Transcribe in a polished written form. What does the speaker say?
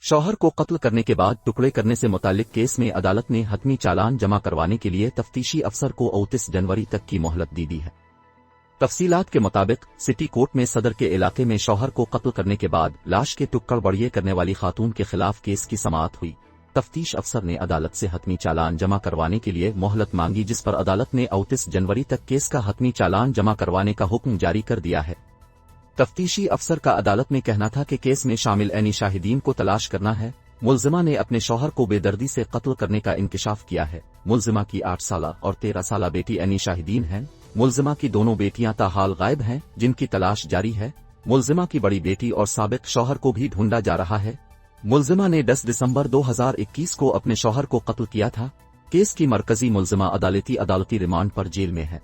شوہر کو قتل کرنے کے بعد ٹکڑے کرنے سے متعلق کیس میں عدالت نے حتمی چالان جمع کروانے کے لیے تفتیشی افسر کو 29 جنوری تک کی مہلت دی ہے۔ تفصیلات کے مطابق سٹی کورٹ میں صدر کے علاقے میں شوہر کو قتل کرنے کے بعد لاش کے ٹکڑ بڑھئے کرنے والی خاتون کے خلاف کیس کی سماعت ہوئی۔ تفتیش افسر نے عدالت سے حتمی چالان جمع کروانے کے لیے مہلت مانگی، جس پر عدالت نے 29 جنوری تک کیس کا حتمی چالان جمع کروانے کا حکم جاری کر دیا ہے۔ تفتیشی افسر کا عدالت میں کہنا تھا کہ کیس میں شامل عینی شاہدین کو تلاش کرنا ہے۔ ملزمہ نے اپنے شوہر کو بے دردی سے قتل کرنے کا انکشاف کیا ہے۔ ملزمہ کی 8 سالہ اور 13 سالہ بیٹی عینی شاہدین ہیں۔ ملزمہ کی دونوں بیٹیاں تاحال غائب ہیں، جن کی تلاش جاری ہے۔ ملزمہ کی بڑی بیٹی اور سابق شوہر کو بھی ڈھونڈا جا رہا ہے۔ ملزمہ نے 10 دسمبر 2021 کو اپنے شوہر کو قتل کیا تھا۔ کیس کی مرکزی ملزمہ عدالتی ریمانڈ پر جیل میں ہے۔